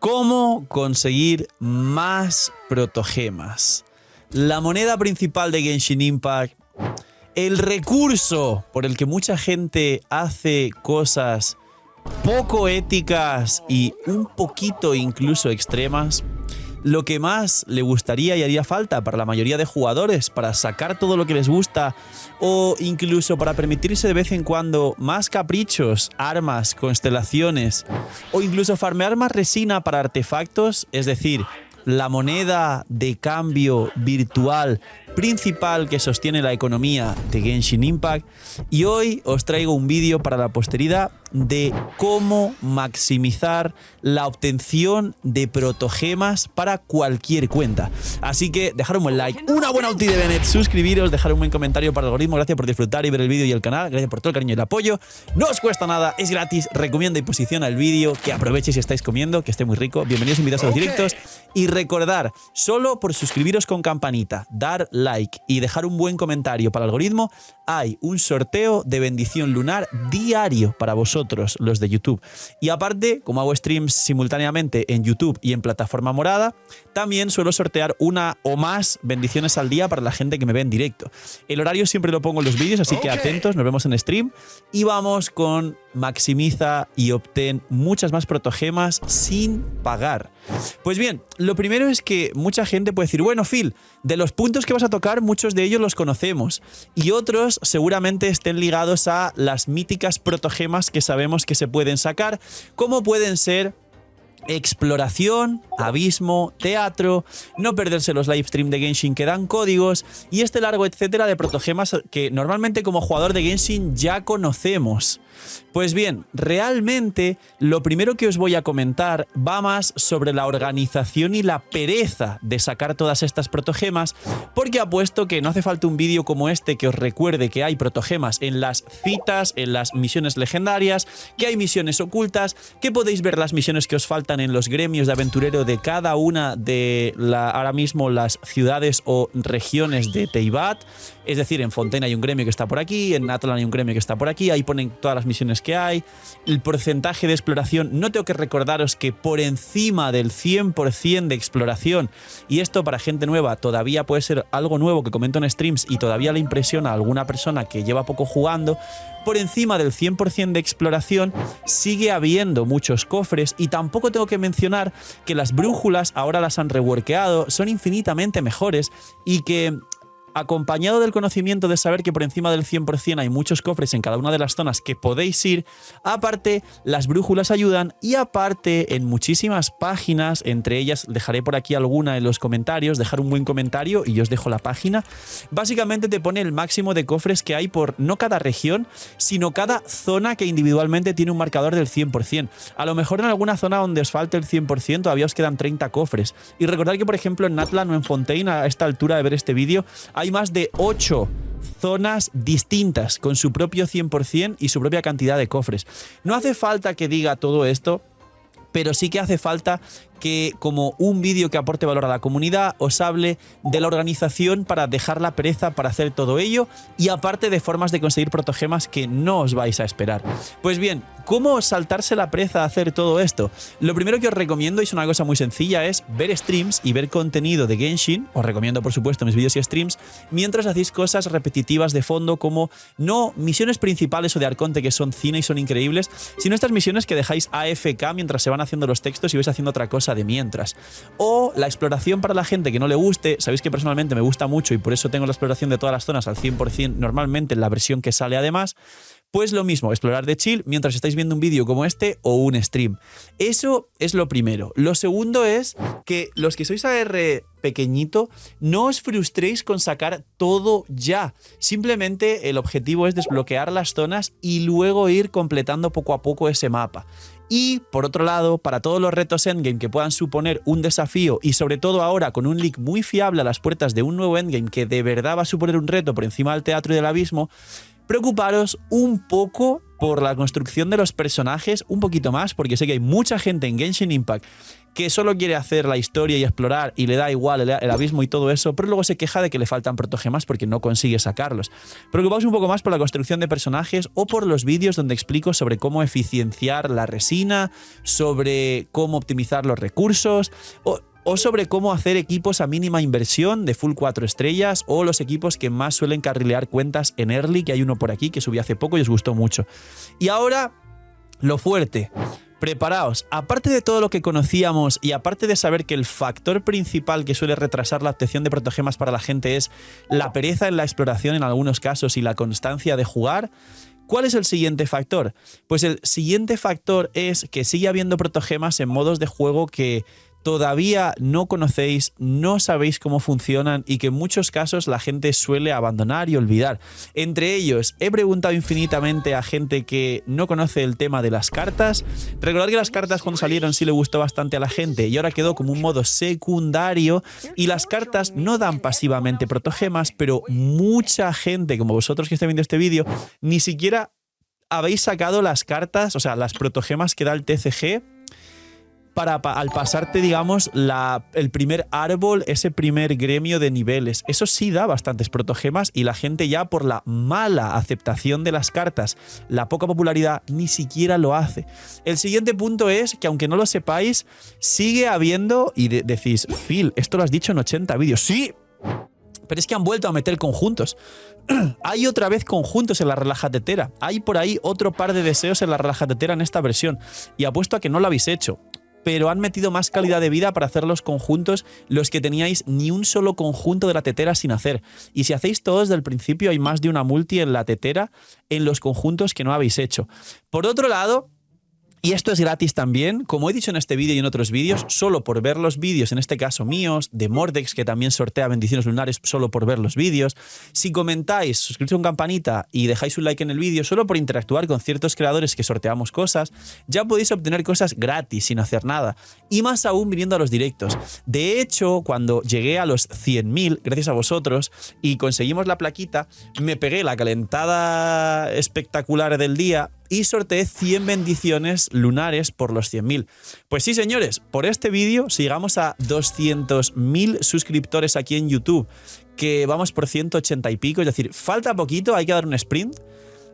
¿Cómo conseguir más protogemas? La moneda principal de Genshin Impact, el recurso por el que mucha gente hace cosas poco éticas y un poquito incluso extremas, lo que más le gustaría y haría falta para la mayoría de jugadores para sacar todo lo que les gusta o incluso para permitirse de vez en cuando más caprichos, armas, constelaciones o incluso farmear más resina para artefactos, es decir, la moneda de cambio virtual principal que sostiene la economía de Genshin Impact. Y hoy os traigo un vídeo para la posteridad de cómo maximizar la obtención de protogemas para cualquier cuenta. Así que dejar un buen like, una buena ulti de Bennett, suscribiros, dejar un buen comentario para el algoritmo. Gracias por disfrutar y ver el vídeo y el canal. Gracias por todo el cariño y el apoyo. No os cuesta nada, es gratis. Recomienda y posiciona el vídeo. Que aprovechéis si estáis comiendo, que esté muy rico. Bienvenidos invitados a los directos. Y recordar, solo por suscribiros con campanita, dar like y dejar un buen comentario para el algoritmo, hay un sorteo de bendición lunar diario para vosotros, los de YouTube. Y aparte, como hago streams simultáneamente en YouTube y en plataforma morada, también suelo sortear una o más bendiciones al día para la gente que me ve en directo. El horario siempre lo pongo en los vídeos, así que atentos, nos vemos en stream. Y vamos con maximiza y obtén muchas más protogemas sin pagar. Pues bien, lo primero es que mucha gente puede decir, bueno, Phil, de los puntos que vas a tocar, muchos de ellos los conocemos y otros seguramente estén ligados a las míticas protogemas que sabemos que se pueden sacar, como pueden ser exploración, abismo, teatro, no perderse los live stream de Genshin que dan códigos y este largo etcétera de protogemas que normalmente como jugador de Genshin ya conocemos. Pues bien, realmente lo primero que os voy a comentar va más sobre la organización y la pereza de sacar todas estas protogemas, porque apuesto que no hace falta un vídeo como este que os recuerde que hay protogemas en las citas, en las misiones legendarias, que hay misiones ocultas, que podéis ver las misiones que os faltan en los gremios de aventurero de cada una de ahora mismo las ciudades o regiones de Teyvat. Es decir, en Fontaine hay un gremio que está por aquí, en Atlan hay un gremio que está por aquí, ahí ponen todas las misiones que hay, el porcentaje de exploración. No tengo que recordaros que por encima del 100% de exploración, y esto para gente nueva todavía puede ser algo nuevo que comento en streams y todavía le impresiona a alguna persona que lleva poco jugando, por encima del 100% de exploración sigue habiendo muchos cofres y tampoco tengo que mencionar que las brújulas ahora las han reworkeado, son infinitamente mejores y que acompañado del conocimiento de saber que por encima del 100% hay muchos cofres en cada una de las zonas que podéis ir, aparte las brújulas ayudan y aparte en muchísimas páginas, entre ellas dejaré por aquí alguna en los comentarios, dejar un buen comentario y yo os dejo la página, básicamente te pone el máximo de cofres que hay por no cada región, sino cada zona que individualmente tiene un marcador del 100%. A lo mejor en alguna zona donde os falte el 100% todavía os quedan 30 cofres. Y recordad que por ejemplo en Atlan o en Fontaine, a esta altura de ver este vídeo, hay más de 8 zonas distintas con su propio 100% y su propia cantidad de cofres. No hace falta que diga todo esto, pero sí que hace falta que como un vídeo que aporte valor a la comunidad os hable de la organización para dejar la pereza para hacer todo ello y aparte de formas de conseguir protogemas que no os vais a esperar. Pues bien, ¿cómo saltarse la pereza a hacer todo esto? Lo primero que os recomiendo, y es una cosa muy sencilla, es ver streams y ver contenido de Genshin. Os recomiendo por supuesto mis vídeos y streams mientras hacéis cosas repetitivas de fondo como no misiones principales o de Arconte que son cine y son increíbles, sino estas misiones que dejáis AFK mientras se van haciendo los textos y vais haciendo otra cosa de mientras. O la exploración para la gente que no le guste. Sabéis que personalmente me gusta mucho y por eso tengo la exploración de todas las zonas al 100% normalmente en la versión que sale además. Pues lo mismo, explorar de chill mientras estáis viendo un vídeo como este o un stream. Eso es lo primero. Lo segundo es que los que sois AR pequeñito, no os frustréis con sacar todo ya. Simplemente el objetivo es desbloquear las zonas y luego ir completando poco a poco ese mapa. Y, por otro lado, para todos los retos endgame que puedan suponer un desafío y sobre todo ahora con un leak muy fiable a las puertas de un nuevo endgame que de verdad va a suponer un reto por encima del teatro y del abismo, preocuparos un poco por la construcción de los personajes, un poquito más, porque sé que hay mucha gente en Genshin Impact que solo quiere hacer la historia y explorar y le da igual el abismo y todo eso, pero luego se queja de que le faltan protogemas porque no consigue sacarlos. Preocupaos un poco más por la construcción de personajes o por los vídeos donde explico sobre cómo eficienciar la resina, sobre cómo optimizar los recursos o sobre cómo hacer equipos a mínima inversión de full 4 estrellas o los equipos que más suelen carrilear cuentas en early, que hay uno por aquí que subí hace poco y os gustó mucho. Y ahora, lo fuerte. Preparaos. Aparte de todo lo que conocíamos y aparte de saber que el factor principal que suele retrasar la obtención de protogemas para la gente es la pereza en la exploración en algunos casos y la constancia de jugar, ¿cuál es el siguiente factor? Pues el siguiente factor es que sigue habiendo protogemas en modos de juego que todavía no conocéis, no sabéis cómo funcionan y que en muchos casos la gente suele abandonar y olvidar. Entre ellos, he preguntado infinitamente a gente que no conoce el tema de las cartas. Recordad que las cartas cuando salieron sí le gustó bastante a la gente y ahora quedó como un modo secundario y las cartas no dan pasivamente protogemas, pero mucha gente como vosotros que estáis viendo este vídeo ni siquiera habéis sacado las cartas, o sea, las protogemas que da el TCG al pasarte, digamos, el primer árbol, ese primer gremio de niveles. Eso sí da bastantes protogemas y la gente ya por la mala aceptación de las cartas, la poca popularidad, ni siquiera lo hace. El siguiente punto es que aunque no lo sepáis, sigue habiendo, y decís, Phil, esto lo has dicho en 80 vídeos. ¡Sí! Pero es que han vuelto a meter conjuntos. Hay otra vez conjuntos en la Relajatetera. Hay por ahí otro par de deseos en la Relajatetera en esta versión. Y apuesto a que no lo habéis hecho. Pero han metido más calidad de vida para hacer los conjuntos, los que teníais ni un solo conjunto de la tetera sin hacer. Y si hacéis todos del principio, hay más de una multi en la tetera en los conjuntos que no habéis hecho. Por otro lado, y esto es gratis también, como he dicho en este vídeo y en otros vídeos, solo por ver los vídeos, en este caso míos, de Mordex, que también sortea bendiciones lunares solo por ver los vídeos. Si comentáis, suscribís a campanita y dejáis un like en el vídeo, solo por interactuar con ciertos creadores que sorteamos cosas, ya podéis obtener cosas gratis sin hacer nada. Y más aún viniendo a los directos. De hecho, cuando llegué a los 100.000, gracias a vosotros, y conseguimos la plaquita, me pegué la calentada espectacular del día y sorteé 100 bendiciones lunares por los 100.000. Pues sí, señores, por este vídeo, si llegamos a 200.000 suscriptores aquí en YouTube, que vamos por 180 y pico, es decir, falta poquito, hay que dar un sprint.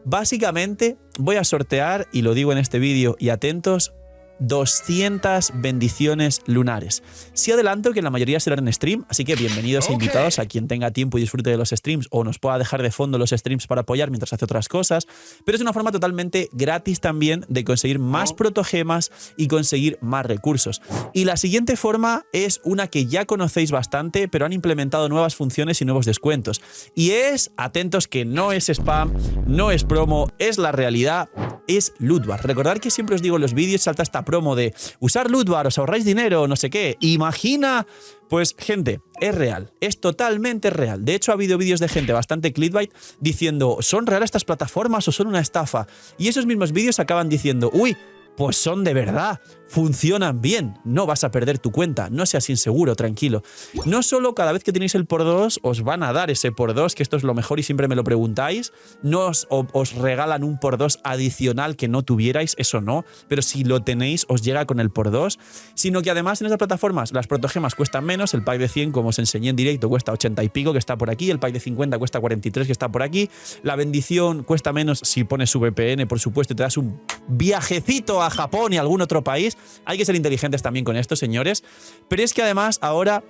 Básicamente voy a sortear, y lo digo en este vídeo, y atentos, 200 bendiciones lunares. Sí adelanto que la mayoría serán en stream, así que bienvenidos e invitados a quien tenga tiempo y disfrute de los streams o nos pueda dejar de fondo los streams para apoyar mientras hace otras cosas, pero es una forma totalmente gratis también de conseguir más protogemas y conseguir más recursos. Y la siguiente forma es una que ya conocéis bastante, pero han implementado nuevas funciones y nuevos descuentos. Y es, atentos que no es spam, no es promo, es la realidad, es Loot Bar. Recordad que siempre os digo en los vídeos, salta esta promo de usar Loot Bar, os ahorráis dinero, no sé qué. Imagina, pues gente, es real, es totalmente real. De hecho ha habido vídeos de gente bastante clickbait diciendo, ¿son reales estas plataformas o son una estafa? Y esos mismos vídeos acaban diciendo, uy, pues son de verdad, funcionan bien, no vas a perder tu cuenta, no seas inseguro, tranquilo. No solo cada vez que tenéis el por 2 os van a dar ese por 2, que esto es lo mejor y siempre me lo preguntáis, no os regalan un por 2 adicional que no tuvierais, eso no, pero si lo tenéis os llega con el por 2, sino que además en esas plataformas las protogemas cuestan menos, el pack de 100 como os enseñé en directo cuesta 80 y pico que está por aquí, el pack de 50 cuesta 43 que está por aquí, la bendición cuesta menos si pones su VPN por supuesto y te das un viajecito a Japón y algún otro país. Hay que ser inteligentes también con esto, señores. Pero es que además ahora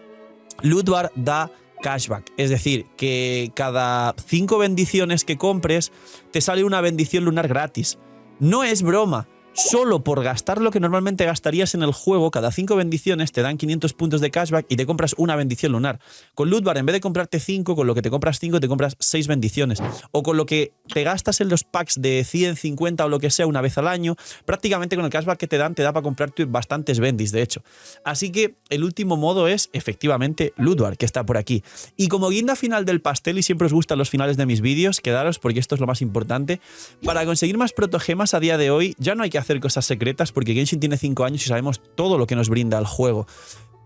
Loot Bar da cashback. Es decir, que cada 5 bendiciones que compres te sale una bendición lunar gratis. No es broma. Solo por gastar lo que normalmente gastarías en el juego, cada 5 bendiciones te dan 500 puntos de cashback y te compras una bendición lunar. Con Loot Bar, en vez de comprarte 5, con lo que te compras 5, te compras 6 bendiciones. O con lo que te gastas en los packs de 100, 50 o lo que sea una vez al año, prácticamente con el cashback que te dan, te da para comprarte bastantes bendis, de hecho. Así que el último modo es, efectivamente, Loot Bar, que está por aquí. Y como guinda final del pastel, y siempre os gustan los finales de mis vídeos, quedaros porque esto es lo más importante, para conseguir más protogemas a día de hoy, ya no hay que hacer cosas secretas porque Genshin tiene 5 años y sabemos todo lo que nos brinda el juego.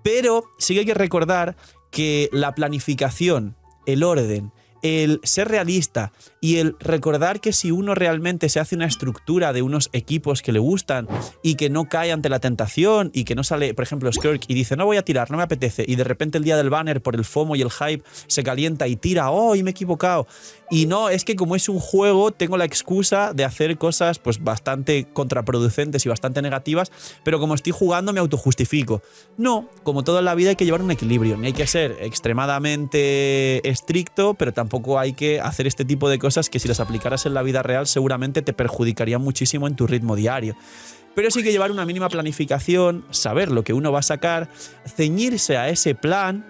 Pero sí que hay que recordar que la planificación, el orden, el ser realista y el recordar que si uno realmente se hace una estructura de unos equipos que le gustan y que no cae ante la tentación y que no sale, por ejemplo, Skirk y dice no voy a tirar, no me apetece, y de repente el día del banner por el FOMO y el hype se calienta y tira, oh, y me he equivocado. Y no, es que como es un juego tengo la excusa de hacer cosas pues bastante contraproducentes y bastante negativas, pero como estoy jugando me autojustifico. No, como toda la vida hay que llevar un equilibrio, ni hay que ser extremadamente estricto, pero tampoco hay que hacer este tipo de cosas que si las aplicaras en la vida real seguramente te perjudicarían muchísimo en tu ritmo diario. Pero sí que llevar una mínima planificación, saber lo que uno va a sacar, ceñirse a ese plan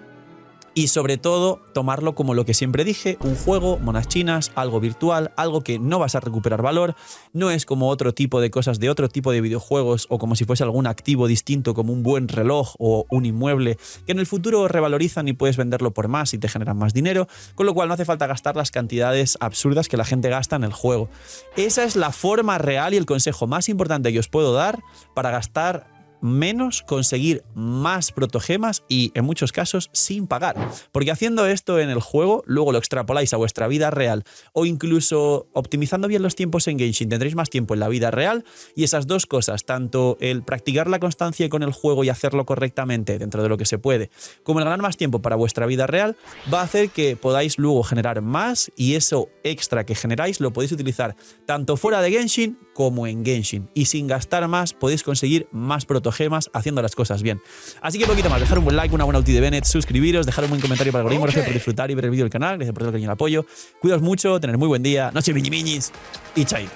y sobre todo tomarlo como lo que siempre dije, un juego, monas chinas, algo virtual, algo que no vas a recuperar valor, no es como otro tipo de cosas de otro tipo de videojuegos o como si fuese algún activo distinto como un buen reloj o un inmueble que en el futuro revalorizan y puedes venderlo por más y te generan más dinero, con lo cual no hace falta gastar las cantidades absurdas que la gente gasta en el juego. Esa es la forma real y el consejo más importante que os puedo dar para gastar menos, conseguir más protogemas y en muchos casos sin pagar, porque haciendo esto en el juego luego lo extrapoláis a vuestra vida real o incluso optimizando bien los tiempos en Genshin tendréis más tiempo en la vida real y esas dos cosas, tanto el practicar la constancia con el juego y hacerlo correctamente dentro de lo que se puede, como el ganar más tiempo para vuestra vida real, va a hacer que podáis luego generar más y eso extra que generáis lo podéis utilizar tanto fuera de Genshin como en Genshin y sin gastar más podéis conseguir más protogemas haciendo las cosas bien. Así que poquito más, dejar un buen like, una buena ulti de Bennett, suscribiros, dejar un buen comentario para el algoritmo, gracias por disfrutar y ver el vídeo del canal, gracias por todo el cariño y el apoyo. Cuidaos mucho, tener muy buen día, noche miñimiñis y chai.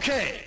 Okay.